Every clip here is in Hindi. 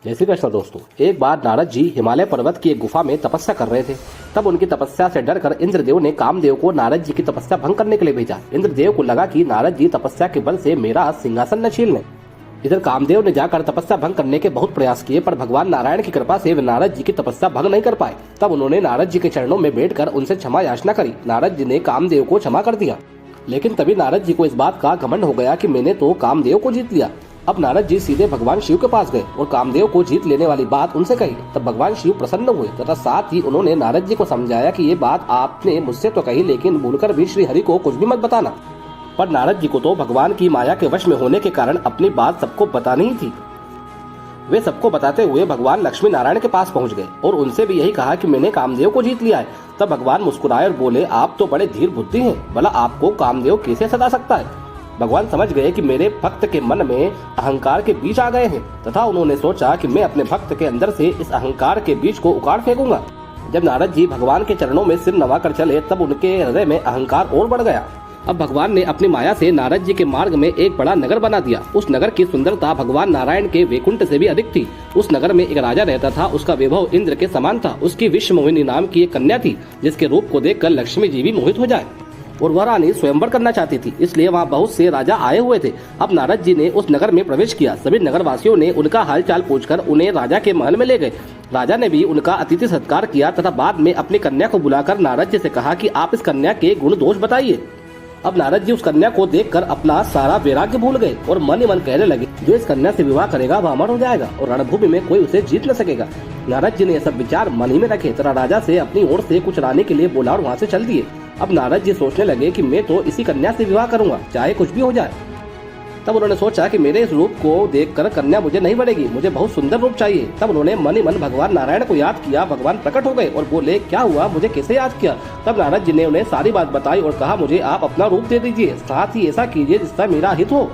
जय श्री कृष्ण दोस्तों। एक बार नारद जी हिमालय पर्वत की एक गुफा में तपस्या कर रहे थे। तब उनकी तपस्या से डरकर इंद्रदेव ने कामदेव को नारद जी की तपस्या भंग करने के लिए भेजा। इंद्रदेव को लगा कि नारद जी तपस्या के बल से मेरा सिंहासन न छीन लें। इधर कामदेव ने जाकर तपस्या भंग करने के बहुत प्रयास किए, पर भगवान नारायण की कृपा से वे नारद जी की तपस्या भंग नहीं कर पाए। तब उन्होंने नारद जी के चरणों में बैठकर उनसे क्षमा याचना करी। नारद जी ने कामदेव को क्षमा कर दिया, लेकिन तभी नारद जी को इस बात का घमंड हो गया कि मैंने तो कामदेव को जीत लिया। अब नारद जी सीधे भगवान शिव के पास गए और कामदेव को जीत लेने वाली बात उनसे कही। तब भगवान शिव प्रसन्न हुए तथा साथ ही उन्होंने नारद जी को समझाया कि ये बात आपने मुझसे तो कही, लेकिन भूलकर भी श्री हरि को कुछ भी मत बताना। पर नारद जी को तो भगवान की माया के वश में होने के कारण अपनी बात सबको बतानी ही थी। वे सबको बताते हुए भगवान लक्ष्मी नारायण के पास पहुंच गए और उनसे भी यही कहा कि मैंने कामदेव को जीत लिया है। तब भगवान मुस्कुराए और बोले, आप तो बड़े धीर बुद्धि हैं, भला आपको कामदेव कैसे सता सकता है। भगवान समझ गए कि मेरे भक्त के मन में अहंकार के बीज आ गए हैं तथा उन्होंने सोचा कि मैं अपने भक्त के अंदर से इस अहंकार के बीज को उखाड़ फेंकूंगा। जब नारद जी भगवान के चरणों में सिर नवाकर चले तब उनके हृदय में अहंकार और बढ़ गया। अब भगवान ने अपनी माया से नारद जी के मार्ग में एक बड़ा नगर बना दिया। उस नगर की सुंदरता भगवान नारायण के वैकुंठ से भी अधिक थी। उस नगर में एक राजा रहता था, उसका वैभव इंद्र के समान था। उसकी विश्व मोहिनी नाम की एक कन्या थी, जिसके रूप को देखकर लक्ष्मी जी भी मोहित हो जाए और वह रानी स्वयंवर करना चाहती थी, इसलिए वहाँ बहुत से राजा आए हुए थे। अब नारद जी ने उस नगर में प्रवेश किया। सभी नगरवासियों ने उनका हालचाल पूछकर उन्हें राजा के महल में ले गए। राजा ने भी उनका अतिथि सत्कार किया तथा बाद में अपनी कन्या को बुलाकर नारद जी से कहा कि आप इस कन्या के गुण दोष बताइए। अब नारद जी उस कन्या को देखकर अपना सारा वैराग्य भूल गए और मन ही मन कहने लगे, जो इस कन्या से विवाह करेगा वह अमर हो जाएगा और रणभूमि में कोई उसे जीत न सकेगा। नारद जी ने यह सब विचार मन ही में रखे तथा राजा से अपनी ओर से कुछ लाने के लिए बोला और वहाँ से चल दिए। अब नारद जी सोचने लगे कि मैं तो इसी कन्या से विवाह करूंगा, चाहे कुछ भी हो जाए। तब उन्होंने सोचा कि मेरे इस रूप को देखकर कन्या मुझे नहीं बढ़ेगी, मुझे बहुत सुंदर रूप चाहिए। तब उन्होंने मन ही मन भगवान नारायण को याद किया। भगवान प्रकट हो गए और बोले, क्या हुआ, मुझे कैसे याद किया। तब नारद जी ने उन्हें सारी बात बताई और कहा, मुझे आप अपना रूप दे दीजिए, साथ ही ऐसा कीजिए जिससे मेरा हित हो।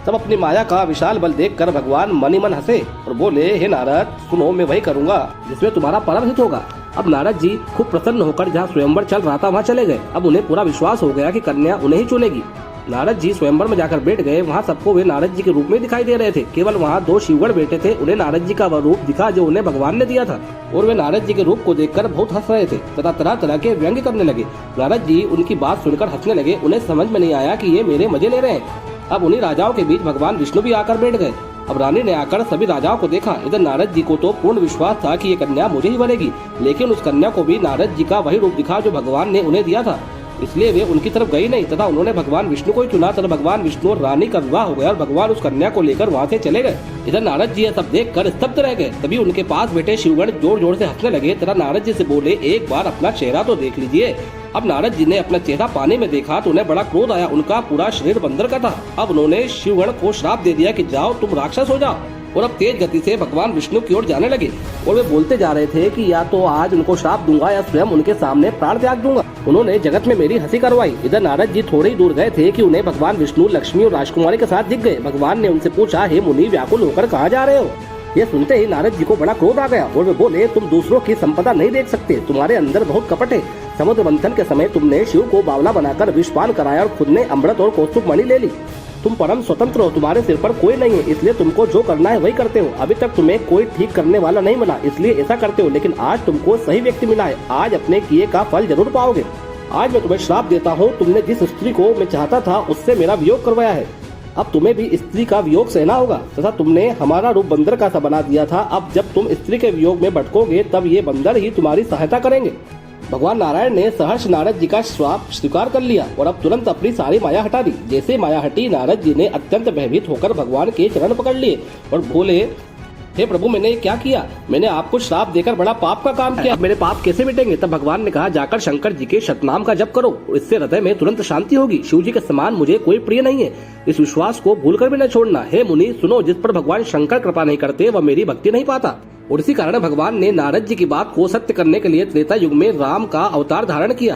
तब अपनी माया का विशाल बल देखकर भगवान मन ही मन हंसे और बोले, हे नारद, सुनो, मैं वही करूंगा जिसमें तुम्हारा परम हित होगा। अब नारद जी खूब प्रसन्न होकर जहाँ स्वयंवर चल रहा था वहाँ चले गए। अब उन्हें पूरा विश्वास हो गया कि कन्या उन्हें ही चुनेगी। नारद जी स्वयंवर में जाकर बैठ गए। वहाँ सबको वे नारद जी के रूप में दिखाई दे रहे थे। केवल वहाँ दो शिवगण बैठे थे। उन्हें नारद जी का वह रूप दिखा जो उन्हें भगवान ने दिया था और वे नारद जी के रूप को देखकर बहुत हंस रहे थे तथा तरह तरह के व्यंग्य करने लगे। नारद जी उनकी बात सुनकर हंसने लगे। उन्हें समझ में नहीं आया कि ये मेरे मजे ले रहे हैं। अब उन्हीं राजाओं के बीच भगवान विष्णु भी आकर बैठ गए। अब रानी ने आकर सभी राजाओं को देखा। इधर नारद जी को तो पूर्ण विश्वास था कि ये कन्या मुझे ही बढ़ेगी, लेकिन उस कन्या को भी नारद जी का वही रूप दिखा जो भगवान ने उन्हें दिया था, इसलिए वे उनकी तरफ गई नहीं तथा उन्होंने भगवान विष्णु को ही चुना। तथा भगवान विष्णु और रानी का विवाह हो गया और भगवान उस कन्या को लेकर वहाँ से चले गए। इधर नारद जी यह सब देखकर स्तब्ध रह गए। तभी उनके पास बैठे शिवगण जोर जोर से हंसने लगे तथा नारद जी से बोले, एक बार अपना चेहरा तो देख लीजिए। अब नारद जी ने अपना चेहरा पानी में देखा तो उन्हें बड़ा क्रोध आया। उनका पूरा शरीर बंदर का था। अब उन्होंने शिवगण को श्राप दे दिया कि जाओ, तुम राक्षस हो जाओ। और अब तेज गति से भगवान विष्णु की ओर जाने लगे और वे बोलते जा रहे थे कि या तो आज उनको श्राप दूंगा या स्वयं उनके सामने प्राण त्याग दूंगा। उन्होंने जगत में मेरी हंसी करवाई। इधर नारद जी थोड़े ही दूर गए थे कि उन्हें भगवान विष्णु लक्ष्मी और राजकुमारी के साथ दिख गए। भगवान ने उनसे पूछा, हे मुनि, व्याकुल होकर कहाँ जा रहे हो। ये सुनते ही नारद जी को बड़ा क्रोध आ गया और वे बोले, तुम दूसरों की संपदा नहीं देख सकते, तुम्हारे अंदर बहुत कपट है। समुद्र मंथन के समय तुमने शिव को बावला बनाकर विषपान कराया और खुद ने अमृत और कौस्तुभ मणि ले ली। तुम परम स्वतंत्र हो, तुम्हारे सिर पर कोई नहीं है, इसलिए तुमको जो करना है वही करते हो। अभी तक तुम्हें कोई ठीक करने वाला नहीं मिला, इसलिए ऐसा करते हो, लेकिन आज तुमको सही व्यक्ति मिला है। आज अपने किए का फल जरूर पाओगे। आज मैं तुम्हें श्राप देता हूँ, तुमने जिस स्त्री को मैं चाहता था उससे मेरा वियोग करवाया है। अब तुम्हें भी स्त्री का वियोग सहना होगा तथा तुमने हमारा रूप बंदर का सा बना दिया था। अब जब तुम स्त्री के वियोग में भटकोगे तब ये बंदर ही तुम्हारी सहायता करेंगे। भगवान नारायण ने सहर्ष नारद जी का श्राप स्वीकार कर लिया और अब तुरंत अपनी सारी माया हटा दी। जैसे माया हटी, नारद जी ने अत्यंत भयभीत होकर भगवान के चरण पकड़ लिए और बोले, हे प्रभु, मैंने क्या किया। मैंने आपको श्राप देकर बड़ा पाप का काम किया, मेरे पाप कैसे मिटेंगे। तब भगवान ने कहा, जाकर शंकर जी के शतनाम का जप करो, इससे हृदय में तुरंत शांति होगी। शिव जी के समान मुझे कोई प्रिय नहीं है, इस विश्वास को भूलकर भी न छोड़ना। हे मुनि, सुनो, जिस पर भगवान शंकर कृपा नहीं करते वह मेरी भक्ति नहीं पाता। और इसी कारण भगवान ने नारद जी की बात को सत्य करने के लिए त्रेता युग में राम का अवतार धारण किया।